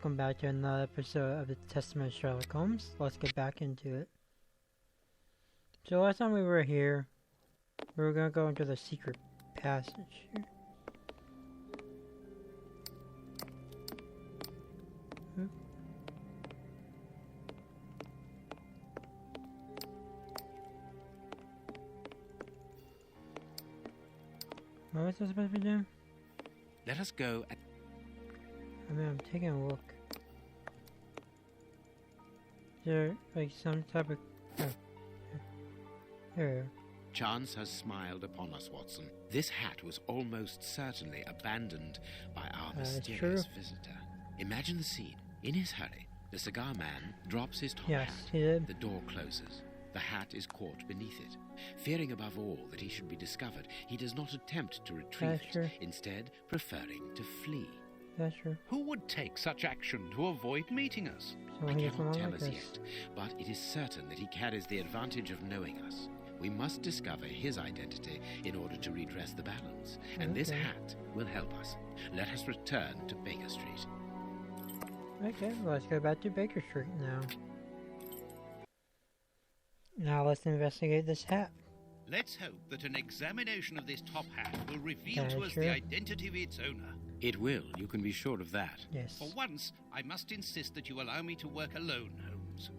welcome back to another episode of the Testament of Sherlock Holmes. Let's get back into it. So last time we were here, we were going to go into the secret passage here. What was I supposed to be doing? Let us go and... I'm taking a look. Is there, like, some type of... Oh. There we go. Chance has smiled upon us, Watson. This hat was almost certainly abandoned by our mysterious visitor. Imagine the scene. In his hurry, the cigar man drops his top hat. He did. The door closes. The hat is caught beneath it. Fearing above all that he should be discovered, he does not attempt to retrieve it, instead preferring to flee. That's true. Who would take such action to avoid meeting us? I cannot tell us yet, but it is certain that he carries the advantage of knowing us. We must discover his identity in order to redress the balance, and this hat will help us. Let us return to Baker Street. Okay, let's go back to Baker Street now. Now let's investigate this hat. Let's hope that an examination of this top hat will reveal to us the identity of its owner. It will, you can be sure of that. Yes. For once, I must insist that you allow me to work alone, Holmes.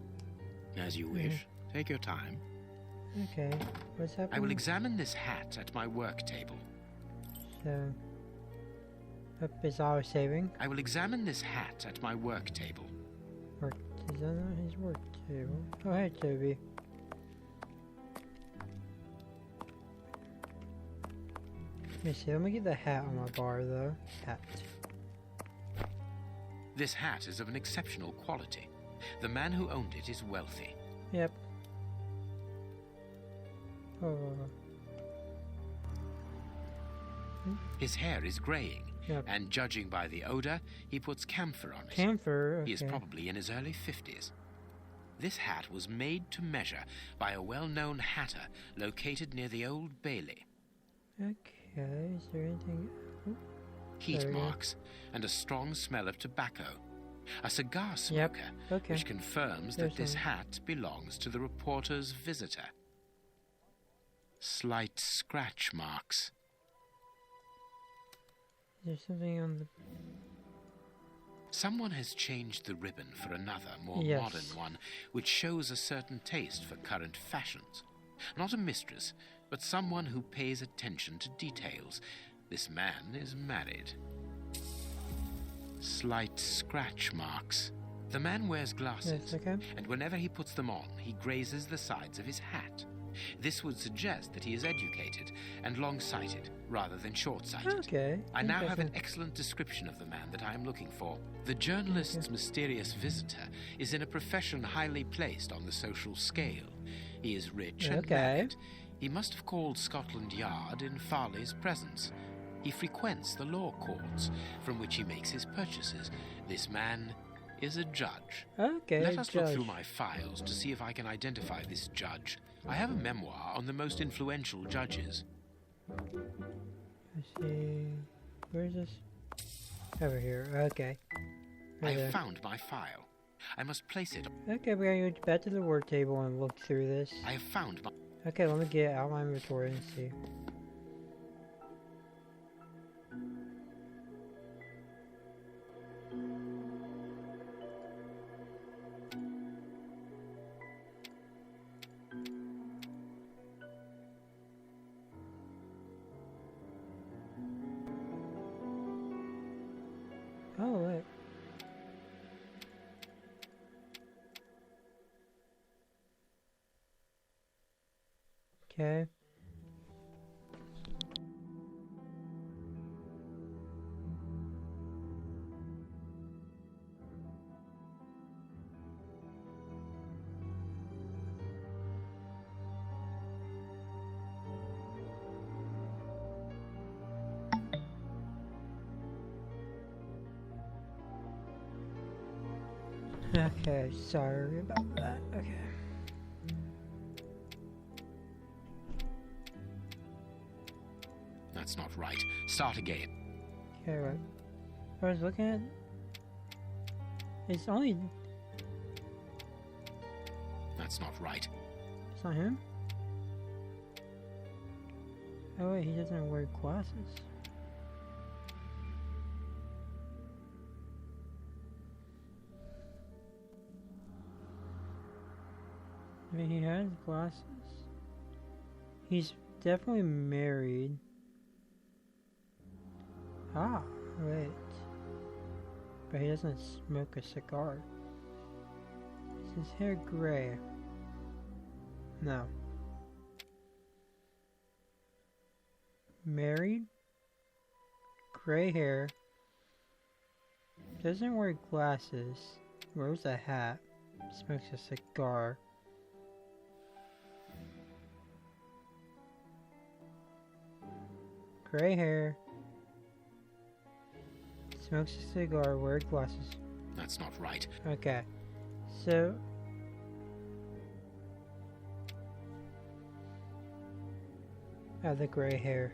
As you wish. Take your time. Okay, what's happening? I will examine this hat at my work table. So, up is our saving. I will examine this hat at my work table. Is that not his work table? Oh, hey, Toby. Let me see, let me get the hat on my bar, though. Hat. This hat is of an exceptional quality. The man who owned it is wealthy. Yep. Oh. His hair is graying, yep. And judging by the odor, he puts camphor on it. Camphor? Okay. He is probably in his early 50s. This hat was made to measure by a well-known hatter located near the Old Bailey. Okay, is there anything... Heat marks and a strong smell of tobacco. A cigar smoker, which confirms that this hat belongs to the reporter's visitor. Slight scratch marks. There's something on the... Someone has changed the ribbon for another, more modern one, which shows a certain taste for current fashions. Not a mistress, but someone who pays attention to details. This man is married. Slight scratch marks. The man wears glasses, and whenever he puts them on, he grazes the sides of his hat. This would suggest that he is educated and long-sighted rather than short-sighted. Okay. I now have an excellent description of the man that I am looking for. The journalist's mysterious visitor is in a profession highly placed on the social scale. He is rich and married. He must have called Scotland Yard in Farley's presence. He frequents the law courts from which he makes his purchases. This man is a judge. Okay, let us look through my files to see if I can identify this judge. I have a memoir on the most influential judges. Let's see... Where's this? Over here, okay. I have found my file. I must place it... Okay, we're going to go back to the work table and look through this. I have found my... Okay, let me get out my inventory and see. Oh, look. Okay. Okay, sorry about that. Okay. That's not right. Start again. Okay, right. I was looking at... It's only... That's not right. It's not him? Oh wait, he doesn't wear glasses. I mean, he has glasses. He's definitely married. Ah, wait. But he doesn't smoke a cigar. Is his hair gray? No. Married? Gray hair. Doesn't wear glasses. Wears a hat. Smokes a cigar. Gray hair. Smokes a cigar, wears glasses. That's not right. Okay. So... the gray hair.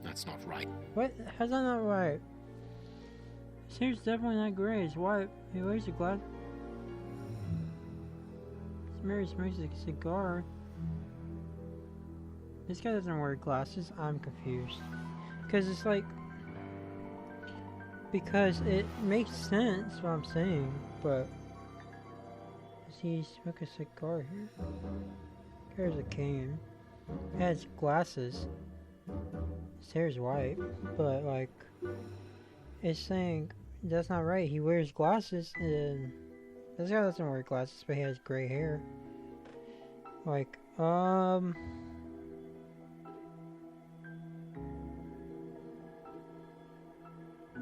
That's not right. What? How's that not right? His hair's definitely not gray, it's white. He wears a glass. He's married, smokes a cigar. This guy doesn't wear glasses. I'm confused. Because it's like... Because it makes sense what I'm saying, but... Does he smoke a cigar here? Here's a cane. He has glasses. His hair's white, but like... It's saying that's not right. He wears glasses and... This guy doesn't wear glasses, but he has gray hair. Like,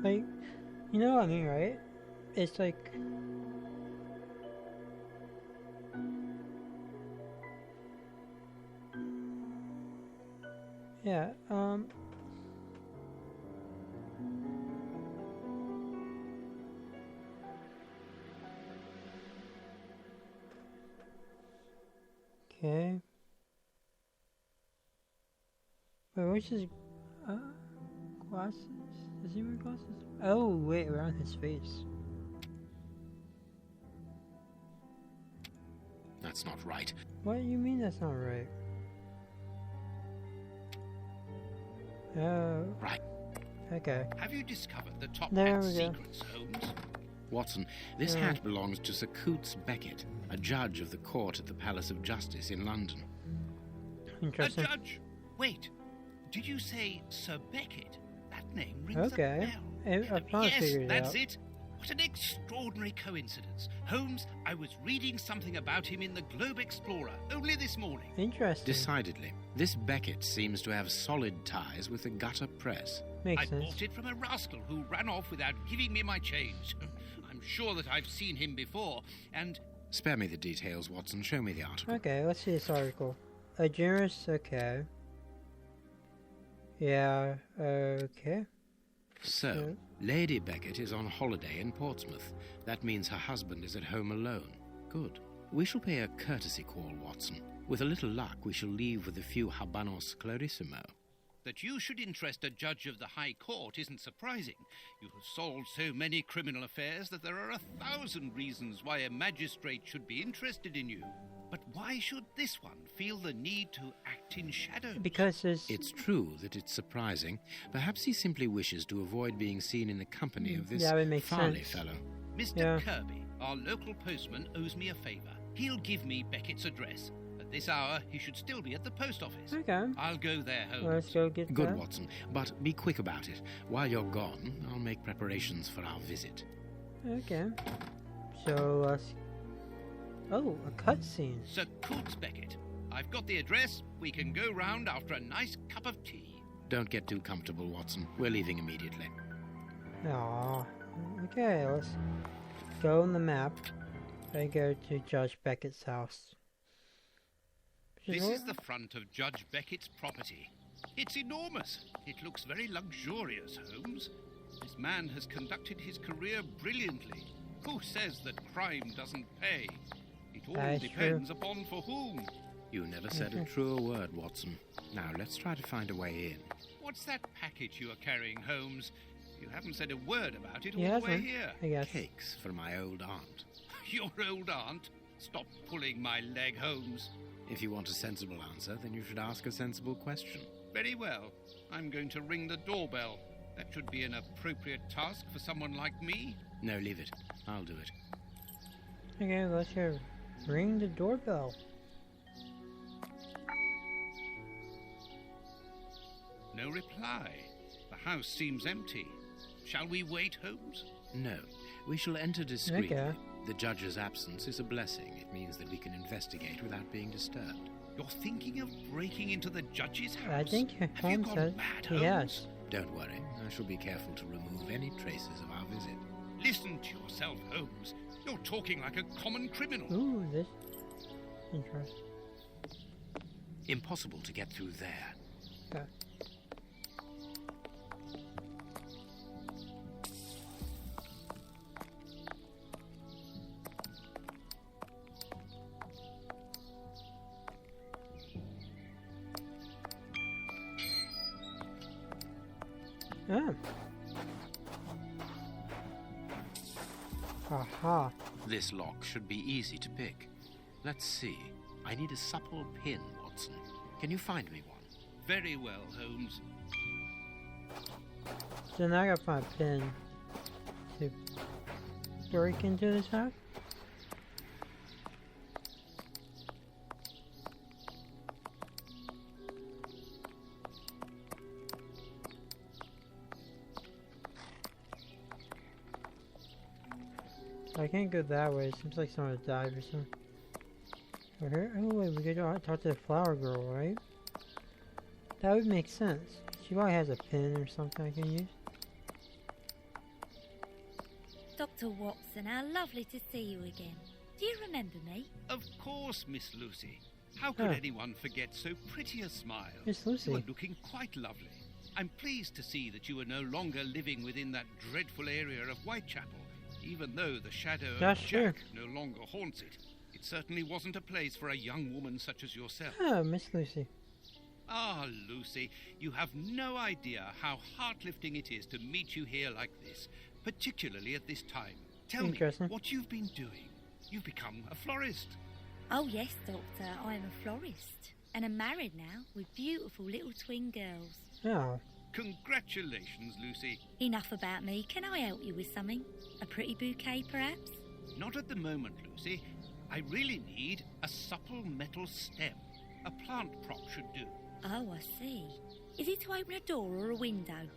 like, you know what I mean, right? It's like... Yeah, okay. Wait, which is, glasses? Does he wear glasses? Oh, wait, around his face. That's not right. What do you mean that's not right? Oh. Right. Okay. Have you discovered the top There hat's we go. secrets, Holmes? Watson, this hat belongs to Sir Coots Beckett, a judge of the court at the Palace of Justice in London. Interesting. A judge? Wait, did you say Sir Beckett? That name rings Okay. a bell. I finally Yes, figured it that's out. it. What an extraordinary coincidence. Holmes, I was reading something about him in the Globe Explorer only this morning. Interesting. Decidedly, this Beckett seems to have solid ties with the gutter press. Makes I sense. bought it from a rascal who ran off without giving me my change. I'm sure that I've seen him before, and... Spare me the details, Watson. Show me the article. Okay, let's see this article. A generous, okay. Yeah, okay. So, Lady Beckett is on holiday in Portsmouth. That means her husband is at home alone. Good. We shall pay a courtesy call, Watson. With a little luck, we shall leave with a few habanos clarissimo. That you should interest a judge of the High Court isn't surprising. You have solved so many criminal affairs that there are 1,000 reasons why a magistrate should be interested in you. But why should this one feel the need to act in shadows? Because It's true that it's surprising. Perhaps he simply wishes to avoid being seen in the company of this that would make Farley sense. fellow. Mr. Kirby, our local postman, owes me a favour. He'll give me Beckett's address. At this hour, he should still be at the post office. Okay. I'll go there, Holmes. Let's go get Good, that. Watson, but be quick about it. While you're gone, I'll make preparations for our visit. Okay. So, let's... Oh, a cutscene. Sir Coots Beckett. I've got the address. We can go round after a nice cup of tea. Don't get too comfortable, Watson. We're leaving immediately. Aww. Okay, let's go on the map. I go to Judge Beckett's house. This is the front of Judge Beckett's property. It's enormous. It looks very luxurious, Holmes. This man has conducted his career brilliantly. Who says that crime doesn't pay? It all That's depends upon for whom. You never said a truer word, Watson. Now, let's try to find a way in. What's that package you are carrying, Holmes? You haven't said a word about it He all the way hasn't, here. I guess. Cakes for my old aunt. Your old aunt? Stop pulling my leg, Holmes. If you want a sensible answer, then you should ask a sensible question. Very well. I'm going to ring the doorbell. That should be an appropriate task for someone like me. No, leave it. I'll do it. Okay, let's hear. Ring the doorbell. No reply. The house seems empty. Shall we wait, Holmes? No, we shall enter discreetly. Okay. The judge's absence is a blessing. It means that we can investigate without being disturbed. You're thinking of breaking into the judge's house? I think Have you Holmes gone said mad, he Holmes? has. Don't worry, I shall be careful to remove any traces of our visit. Listen to yourself, Holmes. You're talking like a common criminal. Ooh, this interesting. Impossible to get through there. Okay. Oh. Aha. This lock should be easy to pick. Let's see. I need a supple pin, Watson. Can you find me one? Very well, Holmes. So now I gotta find a pin to break into this house. I can't go that way. It seems like someone died or something. Over here? Oh wait, we could talk to the flower girl, right? That would make sense. She probably has a pin or something I can use. Dr. Watson, how lovely to see you again. Do you remember me? Of course, Miss Lucy. How could anyone forget so pretty a smile? Miss Lucy. You are looking quite lovely. I'm pleased to see that you are no longer living within that dreadful area of Whitechapel, even though the shadow of Jack no longer haunts it. It certainly wasn't a place for a young woman such as yourself. Oh, Miss Lucy. Ah, Lucy, you have no idea how heart-lifting it is to meet you here like this, particularly at this time. Tell me what you've been doing. You've become a florist. Oh yes, Doctor, I am a florist. And I'm married now with beautiful little twin girls. Oh. Congratulations, Lucy. Enough about me. Can I help you with something? A pretty bouquet, perhaps? Not at the moment, Lucy. I really need a supple metal stem. A plant prop should do. Oh, I see. Is it to open a door or a window?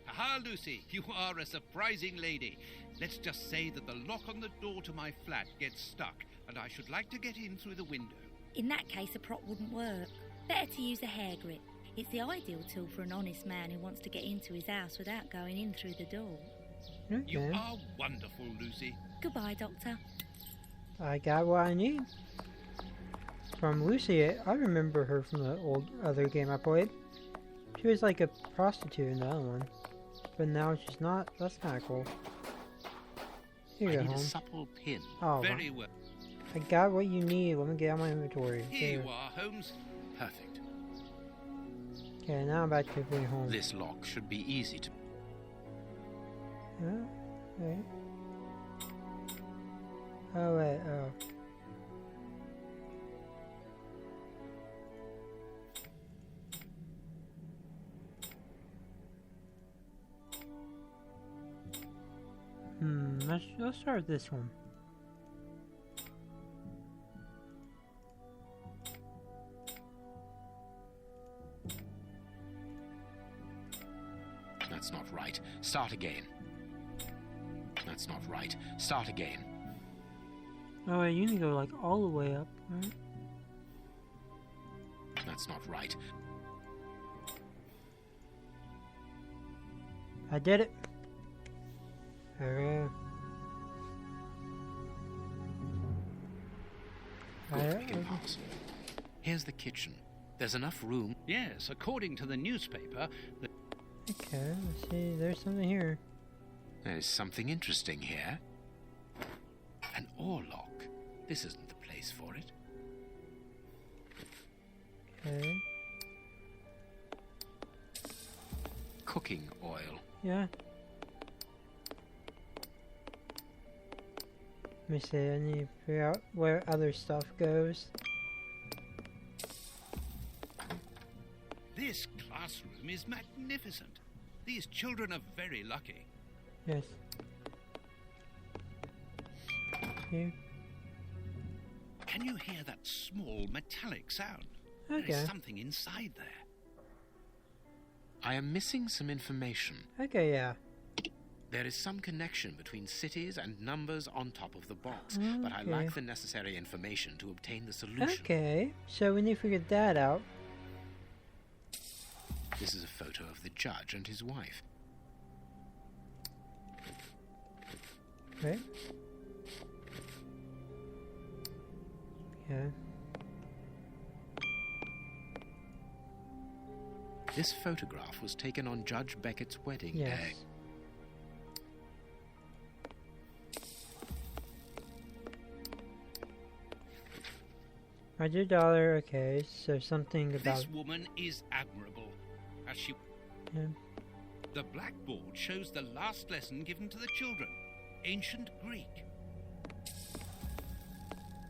Aha, Lucy, you are a surprising lady. Let's just say that the lock on the door to my flat gets stuck, and I should like to get in through the window. In that case, a prop wouldn't work. Better to use a hair grip. It's the ideal tool for an honest man who wants to get into his house without going in through the door. Okay. You are wonderful, Lucy. Goodbye, Doctor. I got what I need. From Lucy, I remember her from the old other game I played. She was like a prostitute in the other one. But now she's not. That's kind of cool. Here you go, I need a Holmes. supple pin. Oh, Very well. I got what you need. Let me get out my inventory. Here There. you are, Holmes. Perfect. Okay, now I'm back to bring home. This lock should be easy to... Oh, wait. Oh, wait, oh. Let's start with this one. That's not right. Start again. That's not right. Start again. Oh wait, you need to go like all the way up, right? That's not right. I did it. Alright. Impossible. Here's the kitchen. There's enough room. Yes, according to the newspaper... Okay, let's see. There's something here. There's something interesting here. An oar lock. This isn't the place for it. Okay. cooking oil. Yeah. Let me see, I need to figure out where other stuff goes. This classroom is magnificent. These children are very lucky. Yes. Here. Can you hear that small metallic sound? Okay. There is something inside there. I am missing some information. Okay, yeah. There is some connection between cities and numbers on top of the box, but I Okay. lack the necessary information to obtain the solution. Okay, so we need to figure that out. This is a photo of the judge and his wife. Right? Yeah. This photograph was taken on Judge Beckett's wedding Yes. day. $100, okay, so something about... This woman is admirable. As she... Yeah. The blackboard shows the last lesson given to the children. Ancient Greek.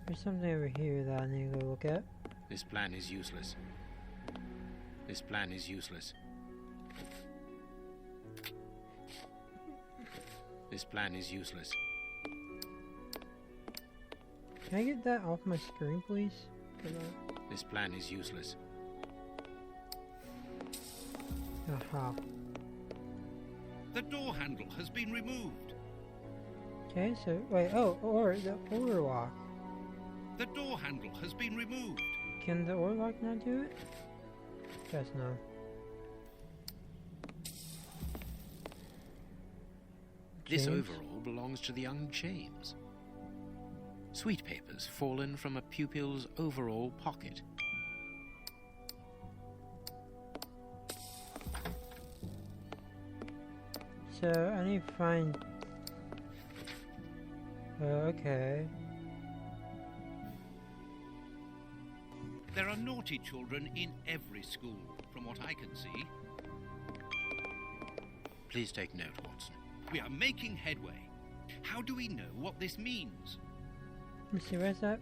There's something over here that I need to go look at. This plan is useless. This plan is useless. This plan is useless. Can I get that off my screen, please? This plan is useless. Aha. The door handle has been removed. Okay, so, wait, oh, or the order lock. The door handle has been removed. Can the order lock not do it? Guess no. This James? overall belongs to the young James. Sweet papers fallen from a pupil's overall pocket. So, I need to find... okay. There are naughty children in every school, from what I can see. Please take note, Watson. We are making headway. How do we know what this means? Let me see, where's that?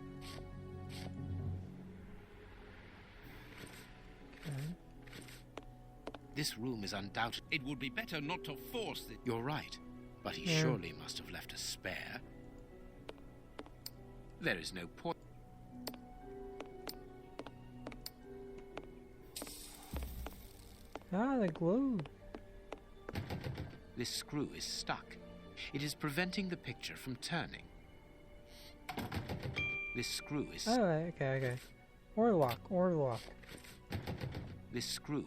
Okay. This room is undoubted. It would be better not to force the... You're right, but he Yeah. surely must have left a spare. There is no point. Ah, the globe. This screw is stuck. It is preventing the picture from turning. This screw is... Oh, okay. Order lock. This screw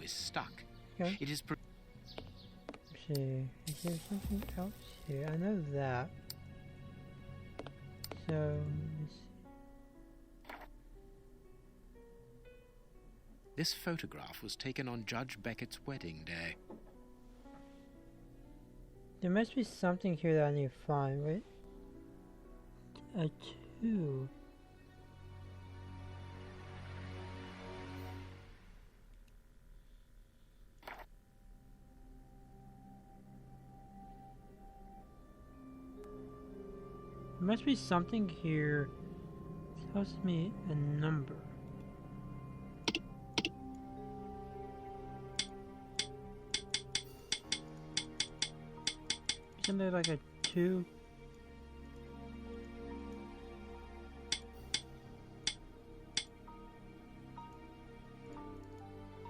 is stuck. Okay. It is... Let's see, is there something else here? I know that. So, This photograph was taken on Judge Beckett's wedding day. there must be something here that I need to find, right? A 2. There must be something here that tells me a number. Something like a 2.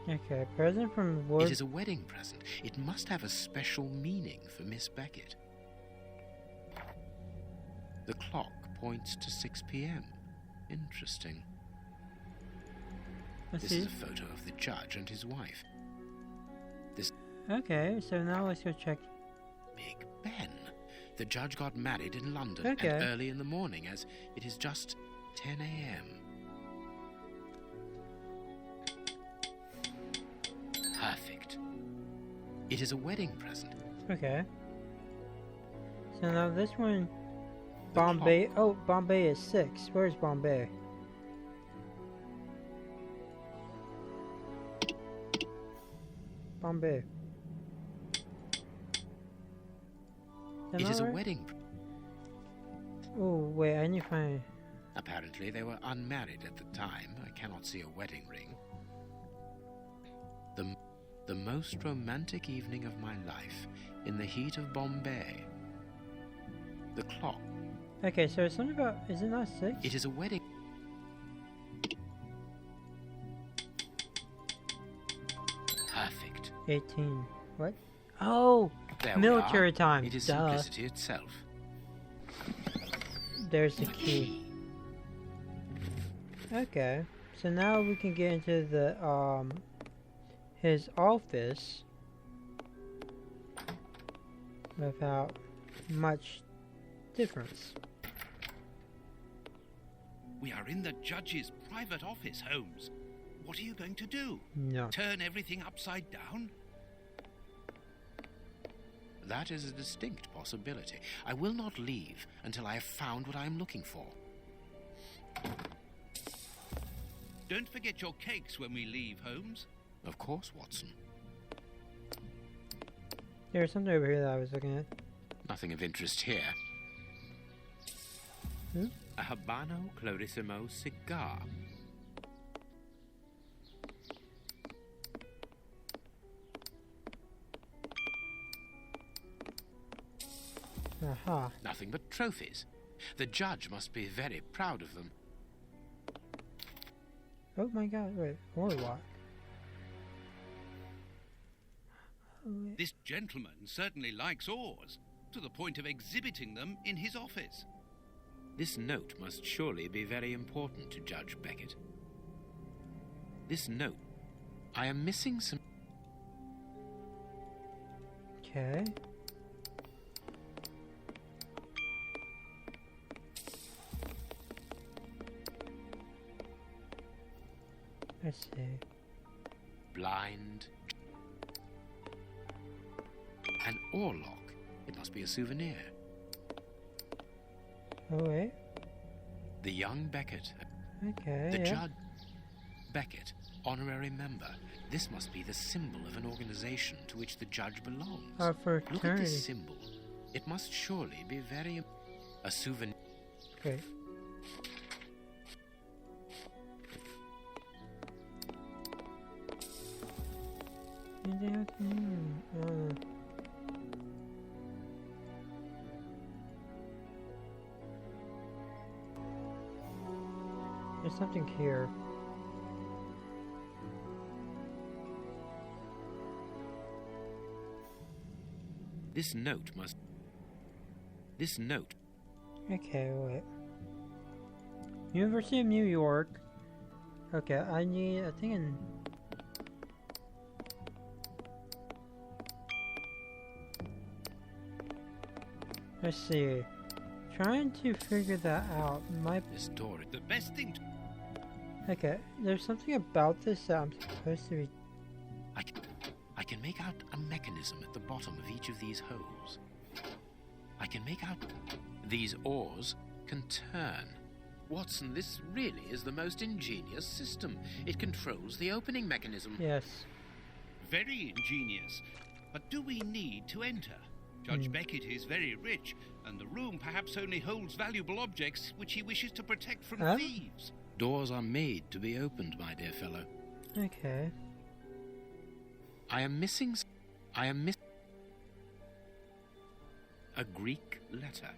Okay, present from Lord... It is a wedding present. It must have a special meaning for Miss Beckett. The clock points to 6 p.m. Interesting. Let's This see. is a photo of the judge and his wife. Okay, so now let's go check. Big Ben. The judge got married in London Okay. and early in the morning, as it is just 10 a.m. Perfect. It is a wedding present. Okay. So now this one, The Bombay. Oh, Bombay is 6. Where's Bombay? Bombay. It is a wedding. Oh, wait, I need to find... Apparently they were unmarried at the time. I cannot see a wedding ring. The most romantic evening of my life, in the heat of Bombay. The clock. Okay, so it's something about... Is it not 6? It is a wedding. Perfect. 18. What? Oh! There Military time. It is Duh. simplicity itself. There's the key. Okay. So now we can get into the, his office without much difference. We are in the judge's private office, Holmes. What are you going to do? No. Turn everything upside down? That is a distinct possibility. I will not leave until I have found what I am looking for. Don't forget your cakes when we leave, Holmes. Of course, Watson. There's something over here that I was looking at. Nothing of interest here. A Habano Clarissimo cigar. Aha. Nothing but trophies. The judge must be very proud of them. Oh my god, wait, Warlock. This gentleman certainly likes oars, to the point of exhibiting them in his office. This note must surely be very important to Judge Beckett. This note. I am missing some... Okay. Let's see. Blind. An oar lock. It must be a souvenir. Oh wait. The young Beckett. Okay. The yeah. Judge Beckett, honorary member. This must be the symbol of an organization to which the judge belongs. Our Look at fraternity. this symbol. It must surely be very... A souvenir. Great. There's something here. This note must... This note... Okay, wait. University of New York. Okay, I need, I think in... Let's see. Trying to figure that out. This door... The best thing to... Okay, there's something about this that I'm supposed to be... I can make out a mechanism at the bottom of each of these holes. I can make out... These oars can turn. Watson, this really is the most ingenious system. It controls the opening mechanism. Yes. Very ingenious. But do we need to enter? Judge Beckett is very rich, and the room perhaps only holds valuable objects which he wishes to protect from thieves. Doors are made to be opened, my dear fellow. Okay. I am missing a Greek letter.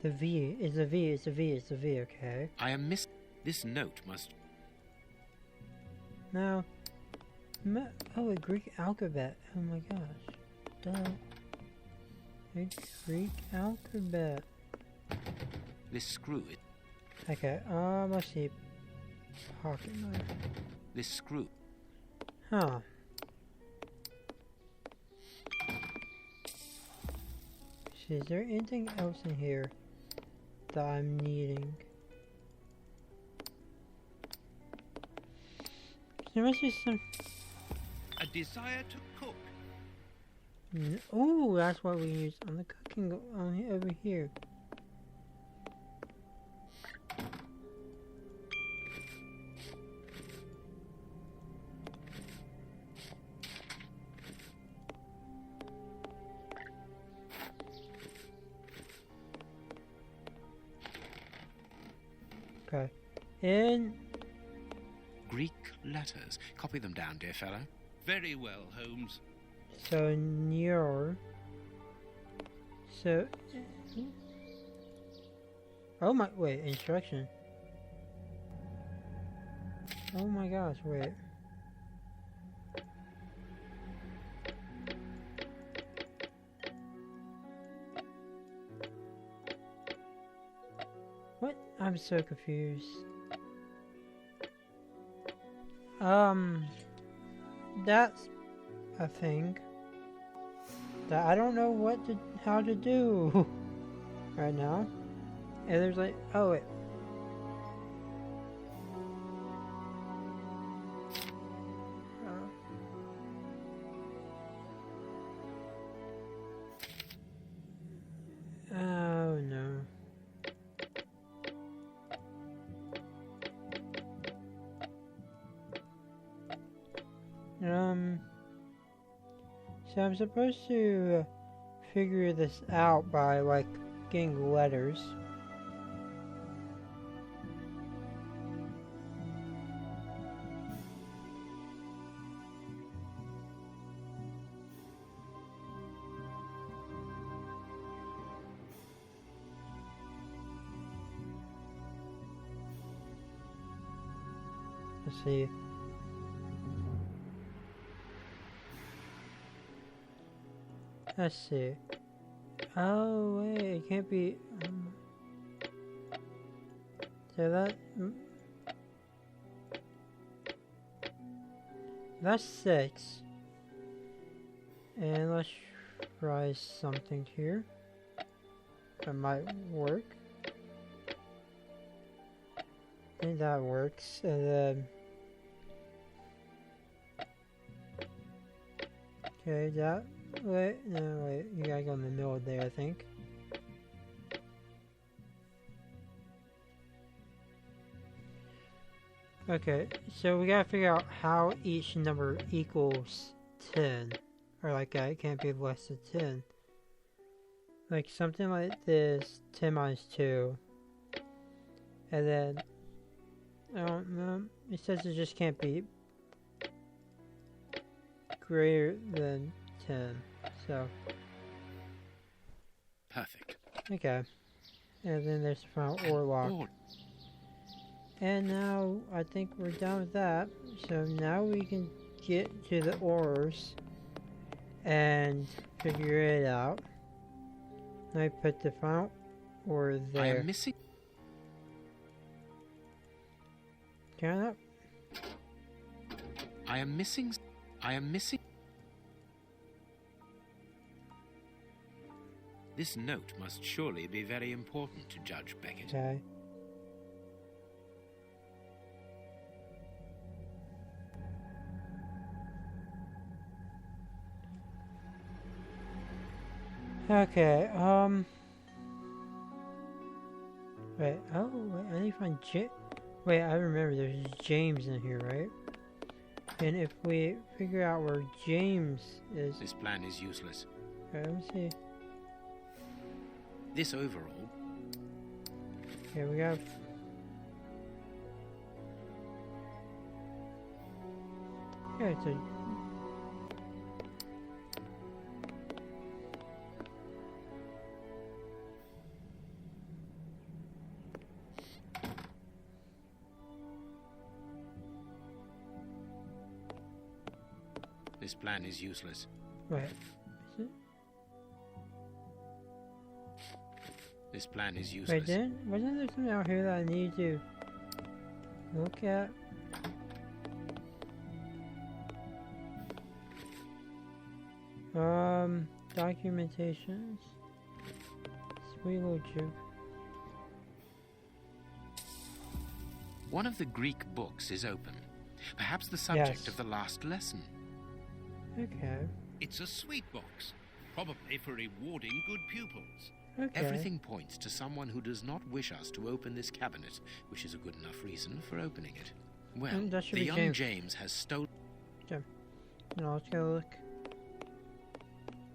The V. It's a V, it's a V, it's a V, okay. I am this note must... No. Oh, a Greek alphabet. Oh my gosh. Duh. A Greek alphabet. This screw... Okay, let's see. Pocket knife. This screw... Huh. See, is there anything else in here that I'm needing? There must be some... A desire to cook. Ooh, that's what we use on the cooking on over here. Okay. In Greek letters. Copy them down, dear fellow. Very well, Holmes. so near. So. Oh my! Wait, instruction. Oh my gosh! Wait. What? I'm so confused. That's a thing that I don't know how to do right now. And there's like, oh wait. Oh no. So I'm supposed to figure this out by like getting letters. Let's see. Let's see. Oh wait, it can't be. So that's 6. And let's try something here. That might work. I think that works. And then. Okay, that. Wait, no, wait. You gotta go in the middle there, I think. Okay, so we gotta figure out how each number equals 10. Or like it can't be less than 10. Like something like this, 10 minus 2. And then, I don't know, it says it just can't be greater than 10. So. Perfect. Okay. And then there's the final OR lock. And now I think we're done with that. So now we can get to the ORs and figure it out. I put the final OR there. I am missing. Turn up. I am missing. This note must surely be very important to Judge Beckett. Okay. Okay, wait, oh, wait, I need to find wait, I remember there's James in here, right? And if we figure out where James is... This plan is useless. Okay, let me see. This overall... Okay, we got... Yeah, it's a... This plan is useless. Wait, is it? This plan is useless. Wait, wasn't there something out here that I need to look at? Documentations. Sweet little joke. One of the Greek books is open. Perhaps the subject Yes. of the last lesson. Okay. It's a sweet box, probably for rewarding good pupils. Okay. Everything points to someone who does not wish us to open this cabinet, which is a good enough reason for opening it. Well, that should the be young James. James has stolen... No, let's go look.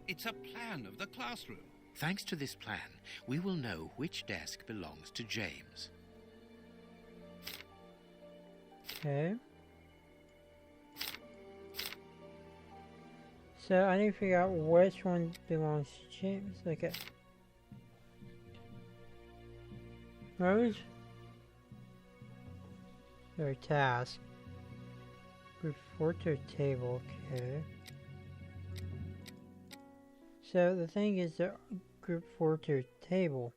It's a plan of the classroom. Thanks to this plan, we will know which desk belongs to James. Okay. So I need to figure out which one belongs to James. Okay. Rose? Their task. Group 4 to a table. Okay. So the thing is the group 4 to a table.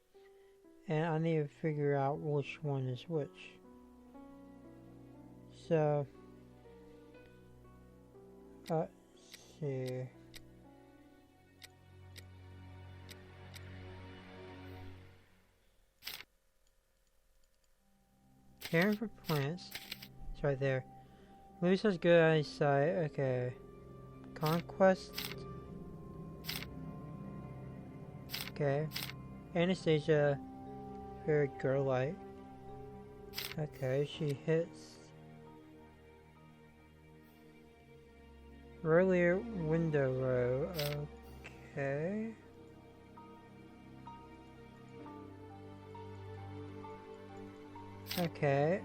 And I need to figure out which one is which. So, let's see. Caring for plants. It's right there. Luis has good eyesight. Okay. Conquest. Okay. Anastasia. Very girl-like. Okay, she hits. Earlier window row. Okay. Okay,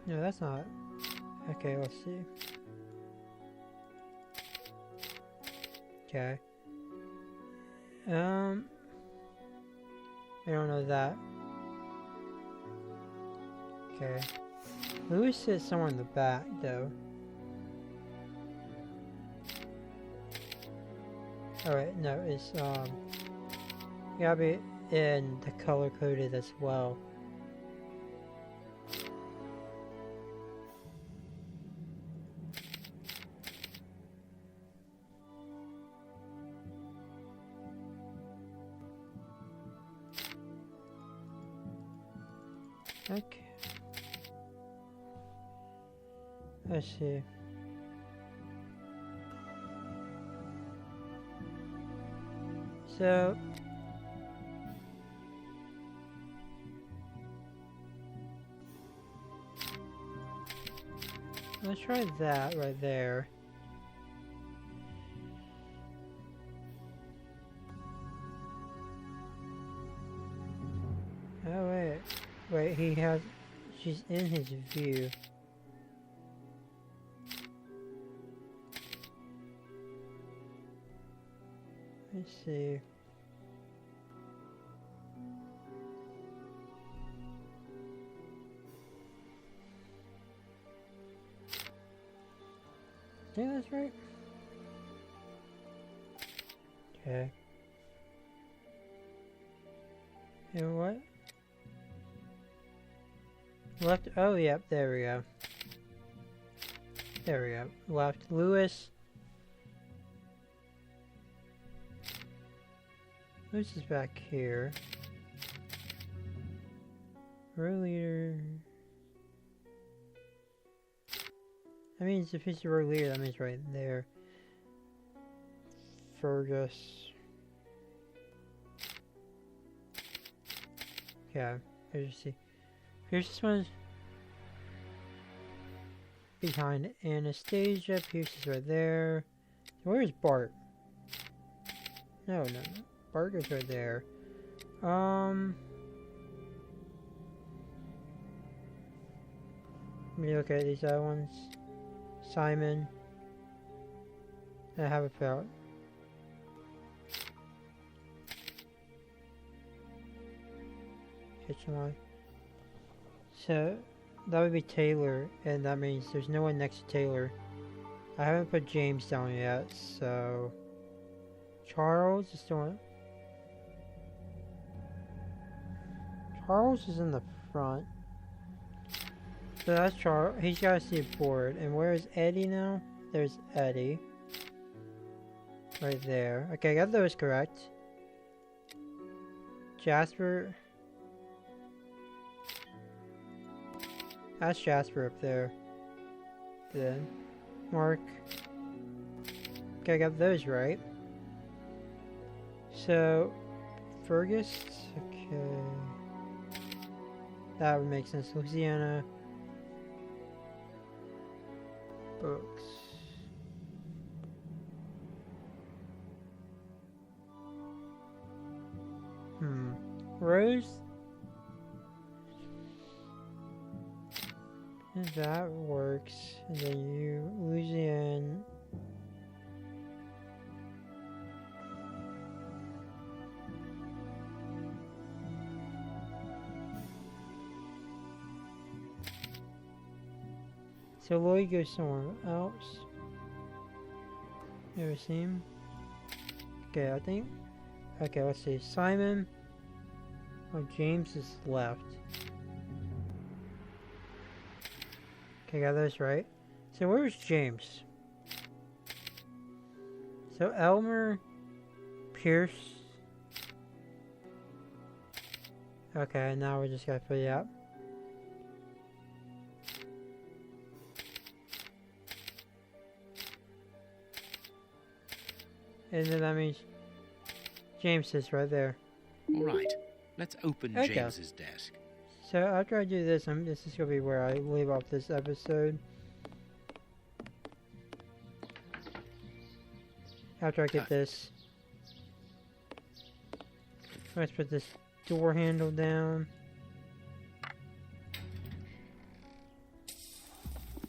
no, that's not. Okay, let's see. Okay. I don't know that. Okay. Louis sits somewhere in the back, though. Alright, no, it's, gotta be in the color coded as well. Okay. Let's see. So let's try that right there. Oh wait. Wait, he has... she's in his view. Let's see. Yeah, that's right. Okay. And what? Left, oh yep, there we go. There we go. Left, Lewis. Lewis is back here. Earlier. That means if he's row leader, that means right there. Fergus. Yeah, here's you see. Here's this one. Behind Anastasia. Pierce is right there. Where's Bart? No. Bart is right there. Let me look at these other ones. Simon. I have a thought. Kitchen one. So that would be Taylor, and that means there's no one next to Taylor. I haven't put James down yet, so Charles is doing. Charles is in the front. So that's Charles. He's got to see a board. And where's Eddie now? There's Eddie. Right there. Okay, I got those correct. Jasper. That's Jasper up there. Then Mark. Okay, I got those right. So Fergus. Okay. That would make sense. Louisiana. Books. Rose? And that works. And then you, Louisiana. So Lloyd goes somewhere else. Never seen him. Okay, I think. Okay, let's see. Simon. Oh, James is left. Okay, got those right. So where's James? So Elmer, Pierce. Okay, now we just gotta put it out. And then that means James is right there. All right, let's open James's desk. So after I do this, this is going to be where I leave off this episode. After I get this. Let's put this door handle down.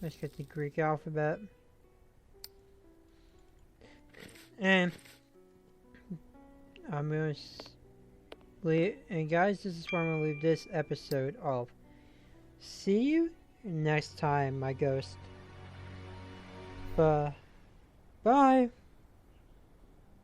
Let's get the Greek alphabet. And I'm going to leave, and guys, this is where I'm going to leave this episode off. See you next time, my ghost. Bye.